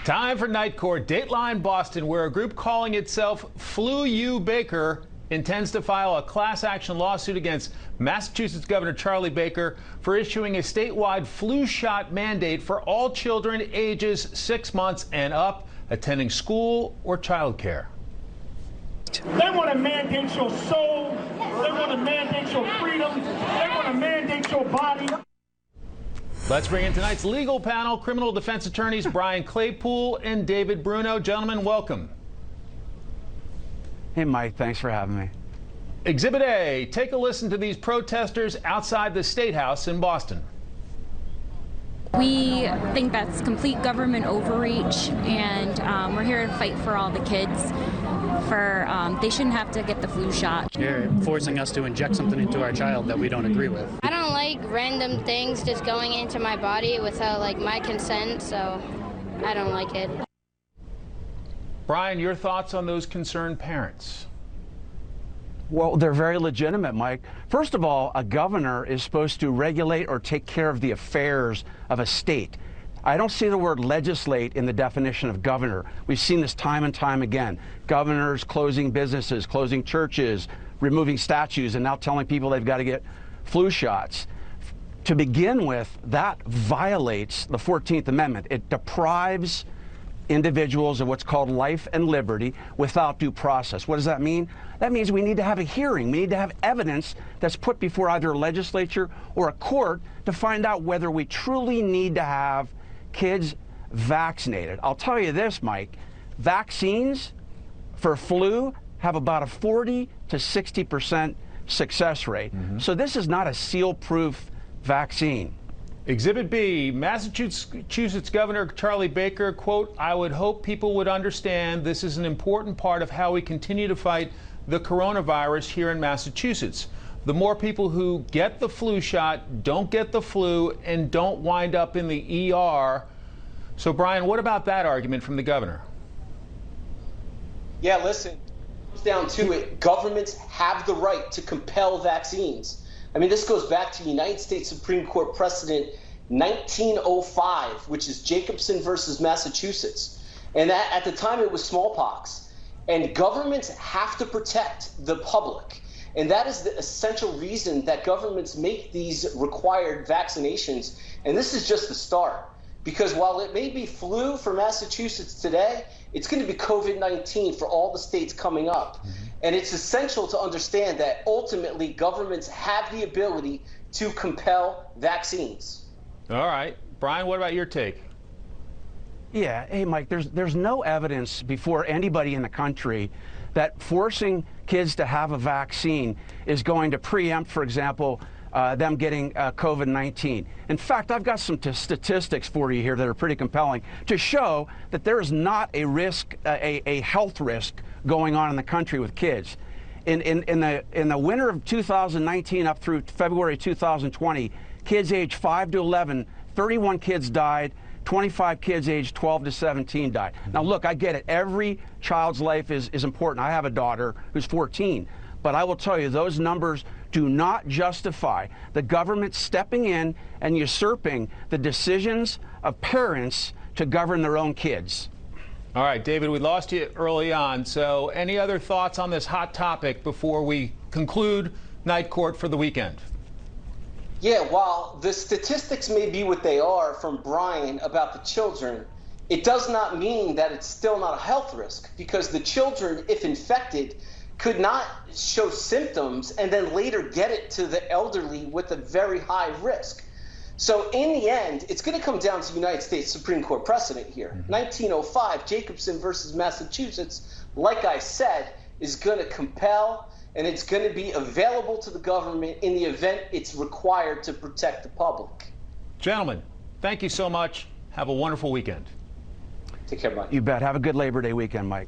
Time for Night Court, Dateline Boston, where a group calling itself Flu U Baker intends to file a class action lawsuit against Massachusetts Governor Charlie Baker for issuing a statewide flu shot mandate for all children ages 6 months and up attending school or childcare. They want to mandate your soul. They want to mandate your freedom. They want to mandate your body. Let's bring in tonight's legal panel, criminal defense attorneys Brian Claypool and David Bruno. Gentlemen, welcome. Hey, Mike, thanks for having me. Exhibit A, take a listen to these protesters outside the State House in Boston. We think that's complete government overreach, and we're here to fight for all the kids. They shouldn't have to get the flu shot. You're forcing us to inject something into our child that we don't agree with. I don't like random things just going into my body without my consent, so I don't like it. Brian, your thoughts on those concerned parents? Well, they're very legitimate, Mike. First of all, a governor is supposed to regulate or take care of the affairs of a state. I don't see the word legislate in the definition of governor. We've seen this time and time again. Governors closing businesses, closing churches, removing statues, and now telling people they've got to get flu shots. To begin with, that violates the 14th Amendment. It deprives individuals of what's called life and liberty without due process. What does that mean? That means we need to have a hearing. We need to have evidence that's put before either a legislature or a court to find out whether we truly need to have kids vaccinated. I'll tell you this, Mike, vaccines for flu have about a 40 to 60% success rate. So this is not a seal-proof vaccine. Exhibit B, Massachusetts Governor Charlie Baker, quote, "I would hope people would understand this is an important part of how we continue to fight the coronavirus here in Massachusetts. The more people who get the flu shot, don't get the flu, and don't wind up in the ER." So, Brian, what about that argument from the governor? Yeah, listen, it comes down to it. Governments have the right to compel vaccines. I mean, this goes back to United States Supreme Court precedent 1905, which is Jacobson versus Massachusetts. And at the time, it was smallpox. And governments have to protect the public. And that is the essential reason that governments make these required vaccinations. And this is just the start. Because while it may be flu for Massachusetts today, it's going to be COVID-19 for all the states coming up. And it's essential to understand that ultimately governments have the ability to compel vaccines. All right. Brian, what about your take? Yeah, hey, Mike, there's no evidence before anybody in the country that forcing kids to have a vaccine is going to preempt, for example, them getting COVID-19. In fact, I've got some statistics for you here that are pretty compelling to show that there is not a risk, a health risk going on in the country with kids. In the winter of 2019 up through February 2020, kids aged 5 to 11, 31 kids died. 25 kids aged 12 to 17 died. Now, look, I get it. Every child's life is important. I have a daughter who's 14. But I will tell you, those numbers do not justify the government stepping in and usurping the decisions of parents to govern their own kids. All right, David, we lost you early on. So any other thoughts on this hot topic before we conclude Night Court for the weekend? Yeah, while the statistics may be what they are from Brian about the children, it does not mean that it's still not a health risk, because the children, if infected, could not show symptoms and then later get it to the elderly with a very high risk. So in the end, it's going to come down to United States Supreme Court precedent here. 1905, Jacobson versus Massachusetts, like I said, is going to compel, and it's going to be available to the government in the event it's required to protect the public. Gentlemen, thank you so much. Have a wonderful weekend. Take care, Mike. You bet. Have a good Labor Day weekend, Mike.